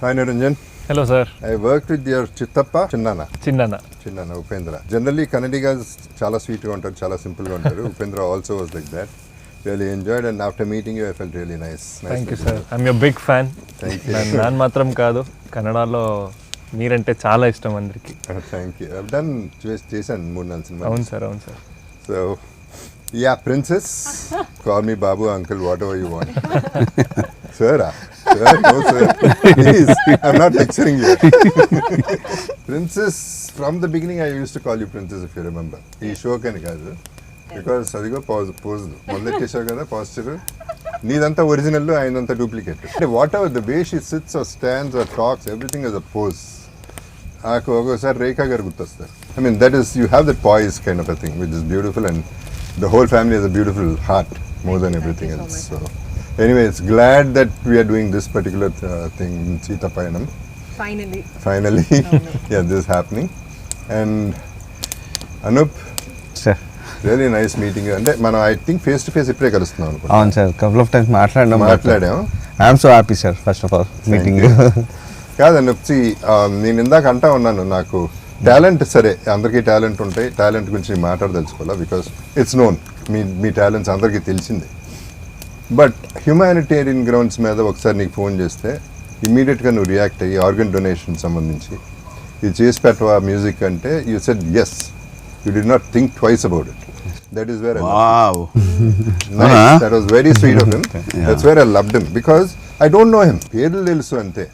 Hi Niranjan. Hello sir. I worked with your Chittappa, Chinnana. Upendra. Generally Kannadigas chala sweet ga untaru, chala simple ga untaru. Upendra also was like that. Really enjoyed, and after meeting you I felt really nice. Thank you sir. I'm your big fan. Thank you. ನಾನು మాత్రం కాదు, కన్నడలో మీరంటే చాలా ఇష్టం అందరికి. Thank you. I've done చేశాను 3-4 సినిమాలు. అవును sir. So yeah, princess, call me Babu, uncle, whatever you want. Sir, no sir, please, I'm not lecturing you. Princess, from the beginning I used to call you princess, if you remember. ఈ show కని కాదు, because అదిగో pose మొదలెట్టేసావు కదా posture, నీదంతా original, ఆయనంతా duplicate. అంటే whatever the way she sits or stands or talks, everything is a pose. నాకు ఒక్కోసారి రేఖా గారు గుర్తొస్తారు. I mean that is, you have that poise kind of a thing which is beautiful, and the whole family has a beautiful heart more than everything else. So anyway, it's glad that we are doing this particular thing in Sita Payanam. Finally. Yeah, this is happening. And Anup sir, really nice meeting you. And man, I think face to face ippre kalustunnam anukunta. అవును sir, couple of times మాట్లాడాం. I am so happy sir, first of all meeting you. కాదు Anup, నేను ఇందాక అంటా ఉన్నాను, నాకు talent సరే అందరికీ టాలెంట్ ఉంటాయి, టాలెంట్ గురించి నేను మాట్లాడదలుచుకోవాలా, బికాస్ ఇట్స్ నోన్, మీ టాలెంట్స్ అందరికీ తెలిసిందే. బట్ హ్యూమానిటేరియన్ గ్రౌండ్స్ మీద ఒకసారి నీకు ఫోన్ చేస్తే ఇమీడియట్గా నువ్వు రియాక్ట్ అయ్యి ఆర్గన్ డొనేషన్ సంబంధించి ఇది చేసి పెట్టవా మ్యూజిక్ అంటే, you said yes, you did not think twice about it. That is where that was very sweet of him. That's where I loved him, because I don't know him, పేర్లు తెలుసు అంతే.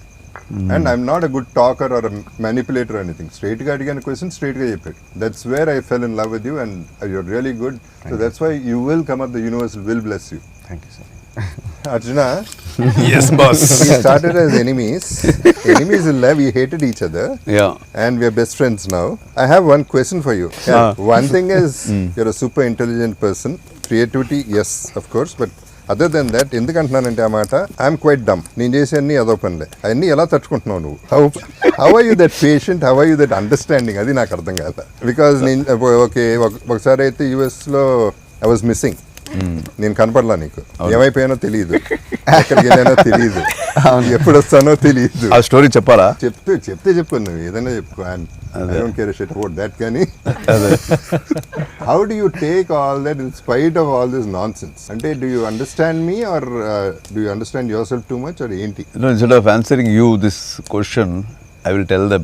And I'm not a good talker or a manipulator or anything. Straight ga adigana question, straight ga cheppadu. That's where I fell in love with you, and you're really good. So that's why you will come up, the universe will bless you. Thank you sir. Arjuna, Yes boss. we started as enemies in love, we hated each other. Yeah. And we are best friends now. I have one question for you. One thing is, you're a super intelligent person. Creativity, yes, of course, but other than that, ఎందుకంటున్నానంటే ఆ మాట, I'm quite డమ్. నేను చేసే అన్ని అదో పనులే, అవన్నీ ఎలా తట్టుకుంటున్నావు నువ్వు? How are you that patient, how are you that understanding, అది నాకు అర్థం కాదు. బికాజ్ నేను ఓకే ఒకసారి అయితే యూఎస్లో ఐ వాజ్ మిస్సింగ్, నేను కనపడలా, నీకు ఏమైపోయానో తెలియదు, ఎక్కడికి వెళ్ళానో తెలియదు, ఎప్పుడు వస్తానో తెలియదు. ఆ స్టోరీ చెప్పాలా? చెప్తే చెప్పు, నువ్వు ఏదైనా చెప్పుకో, I don't care a shit about that, కానీ how do you take all that in spite of all this nonsense? అంటే do you understand me, or do you understand yourself too much, or ఏంటి? No, instead of answering you this question, I will tell them.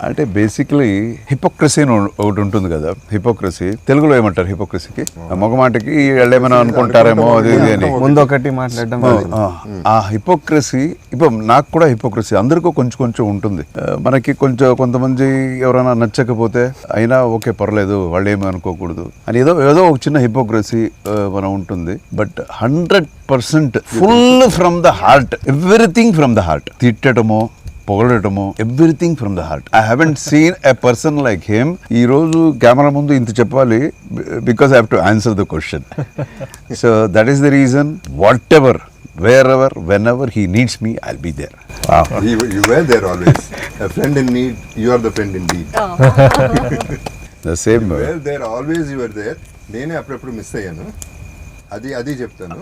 అంటే basically hypocrisy అని ఒకటి ఉంటుంది కదా. Hypocrisy తెలుగులో ఏమంటారు? హిపోక్రసీకి మొగమాటకి ఏమైనా అనుకుంటారేమో అది అని ముందు ఒకటి మాట్లాడడం. ఆ హిపోక్రసీ, ఇప్పుడు నాకు కూడా హిపోక్రసీ అందరికీ కొంచెం ఉంటుంది. మనకి కొంతమంది ఎవరైనా నచ్చకపోతే అయినా ఓకే పర్లేదు, వాళ్ళు ఏమి అనుకోకూడదు అని ఏదో ఒక చిన్న హిపోక్రసీ మనం ఉంటుంది. But 100% full from the heart, everything from the heart. తిట్టడమో పొగడటము, everything from the heart. I haven't seen a person like him. ఈ రోజు కెమెరా ముందు ఇంత చెప్పాలి, because I have to answer the question. So that is the reason, whatever, wherever, whenever he needs me, I'll be there. Wow. You were there always. A friend in need, you are the friend indeed. The same you way. were there always, you were there. నేనే అప్పుడప్పుడు miss అయ్యాను, అది చెప్తాను.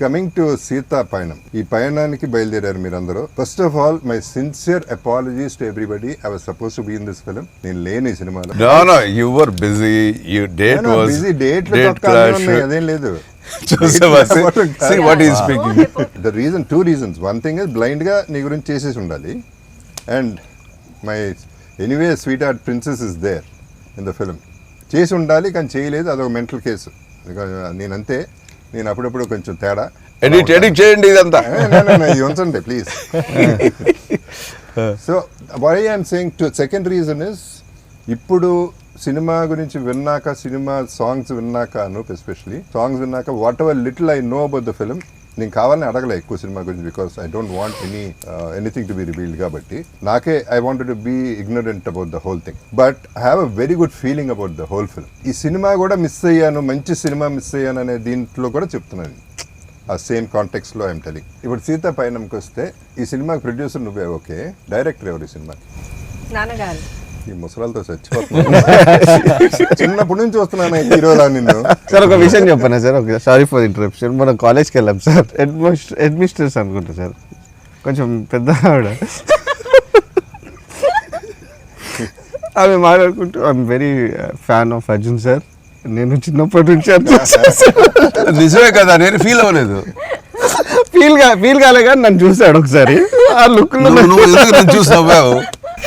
Coming to Sita పయనం, ఈ పయనానికి బయలుదేరారు మీరందరూ. First of all my sincere apologies to everybody. I was suppose to be in this film. నేను లేని సినిమాలో. No, you were busy. Your date was busy. Date clash. అదేం లేదు. See what he is speaking. The reason, 2 reasons. One thing is blind గా నీ గురించి చేసేసి ఉండాలి, and my anyway sweetheart princess is there in the film. చేసి ఉండాలి కానీ చేయలేదు, అదొక మెంటల్ కేసు. నేనంతే, నేను అప్పుడప్పుడు కొంచెం తేడా. ఎడిట్ చేయండి ఇదంతా. ఉంచండి please. So why I'm saying to, second reason is, ఇప్పుడు సినిమా గురించి విన్నాక, సినిమా సాంగ్స్ విన్నాక, అనూప్ ఎస్పెషలీ సాంగ్స్ విన్నాక, whatever little I know about the film, నేను కావాలని అడగలే ఎక్కువ సినిమా గురించి, because I don't want anything to be revealed. కాబట్టి నాకే I wanted to be ignorant about the whole thing, but I have a very good feeling about the whole film. ఈ cinema కూడా miss అయ్యాను, మంచి cinema miss అయ్యాను అనే దీంట్లో కూడా చెప్తున్నాను. ఆ సేమ్ కాంటెక్స్లో ఐఎమ్ టెలింగ్. ఇప్పుడు సీతా పయనంకి వస్తే, ఈ సినిమాకి ప్రొడ్యూసర్ నువ్వే, ఓకే, డైరెక్టర్ ఎవరు ఈ సినిమాకి? నాన్నగారు. ఈ ముసలాలతో చచ్చిపోతున్నాను, చిన్నప్పటి నుంచి వస్తున్నాను హీరోలా నిన్ను. సార్ ఒక విషయం చెప్పనా సార్, సారీ ఫర్ ఇంటరప్షన్. మనం కాలేజ్కి వెళ్ళాం సార్, హెడ్ మిస్ట్రెస్ అనుకుంటా సార్, కొంచెం పెద్ద ఆవిడ. ఆమె మాట్లాడుకుంటూ I'm very fan of Arjun sir, నేను చిన్నప్పటి నుంచి నిజమే కదా, నేను ఫీల్ అవ్వలేదు. ఫీల్ కాలే కానీ నన్ను చూసాడు ఒకసారి. ఆ లుక్ నువ్వు ఎందుకు నన్ను చూసి నవ్వావు?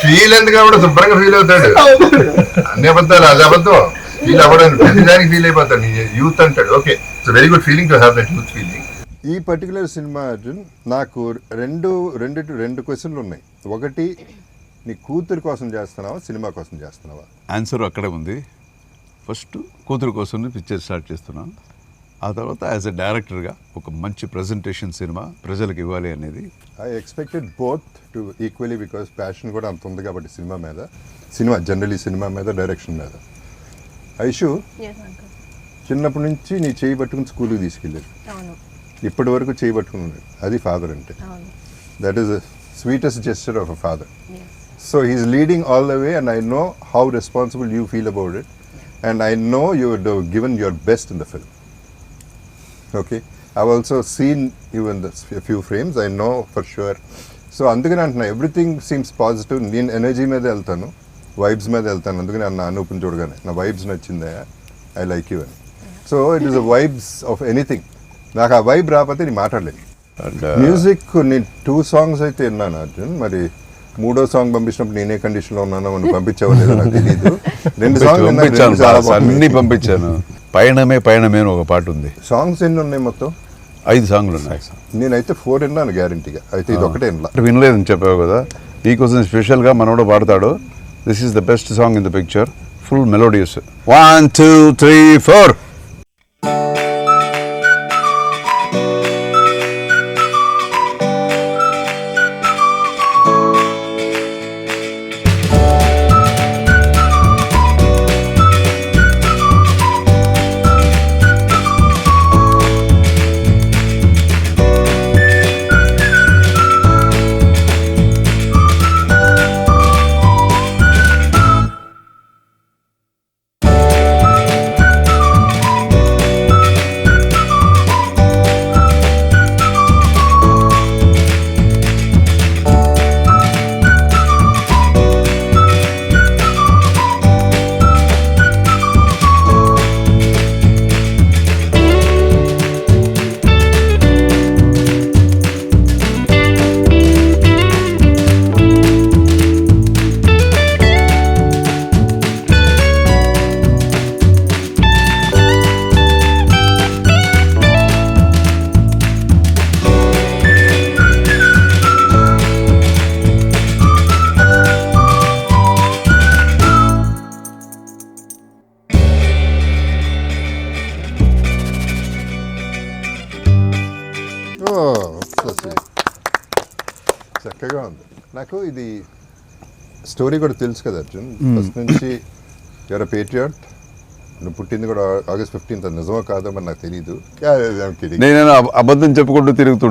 ఫీల్ ఎందుకు అవ్వడం, శుభ్రంగా ఫీల్ అవుతాడు. అన్ని అబద్ధాలు, అది అబద్ధం. ఫీల్ అవ్వడం, ప్రతిదానికి ఫీల్ అయిపోతాడు. నీ యూత్ అంటాడు. Okay, it's very good feeling to have that youth feeling. ఈ పర్టికులర్ సినిమా అర్జున్, నాకు రెండు క్వశ్చన్లు ఉన్నాయి. ఒకటి, నీ కూతురు కోసం చేస్తున్నావా, సినిమా కోసం చేస్తున్నావా? ఆన్సర్ అక్కడే ఉంది. ఫస్ట్ కూతురు కోసం పిక్చర్ స్టార్ట్ చేస్తున్నాను. ఆ తర్వాత యాజ్ ఎ డైరెక్టర్గా ఒక మంచి ప్రజెంటేషన్ సినిమా ప్రజలకు ఇవ్వాలి అనేది. I expected both to equally, because passion కూడా అంత ఉంది కాబట్టి సినిమా మీద, జనరలీ సినిమా మీద, డైరెక్షన్ మీద. ఐషు, చిన్నప్పటి నుంచి నీ చేయి పట్టుకుని స్కూల్కి తీసుకెళ్ళారు, ఇప్పటి వరకు చేయి పట్టుకున్నాడు. అది ఫాదర్ అంటే. That is the sweetest gesture of a father. So he's leading all the way, and I know how responsible you feel about it, and I know you given your best in the film. Okay, I've also seen you in a few frames, I know for sure. So అందుకని అంటున్నా, everything seems positive. నేను energy మీద వెళ్తాను, vibes మీద వెళ్తాను. అందుకని అన్న అనూపుని చూడగానే నా వైబ్స్ నచ్చిందా, ఐ లైక్ యూ అని. So it is the vibes of anything. నాకు ఆ వైబ్ రాకపోతే నేను మాట్లాడలేను. మ్యూజిక్ నేను 2 songs అయితే విన్నాను అర్జున్. మరి 3వ సాంగ్ పంపించినప్పుడు నేనే కండిషన్లో ఉన్నానో, మనం పంపించావో లేదో నాకు తెలియదు. 2 songs అన్ని పంపించాను. పయనమే పయనమే అని ఒక పాట ఉంది. సాంగ్స్ ఎన్ని ఉన్నాయి మొత్తం? 5 సాంగ్లు ఉన్నాయి. నేనైతే 4 విన్నాను గ్యారంటీగా. అయితే ఇది ఒకటే వినలా. వినలేదని చెప్పావు కదా, నీకోసం స్పెషల్గా మనోడు పాడతాడు. This is the best song in the picture, full melodious. 1 2 3 4. చక్కగా ఉంది. నాకు ఇది స్టోరీ కూడా తెలుసు కదా అర్జున్, ఫస్ట్ నుంచి. యువర్ పేట్రియాట్, నువ్వు పుట్టింది కూడా August 15th. నిజమో కాదో మరి నాకు తెలియదు. నేను అబద్ధం చెప్పుకుంటూ తిరుగుతుంటా.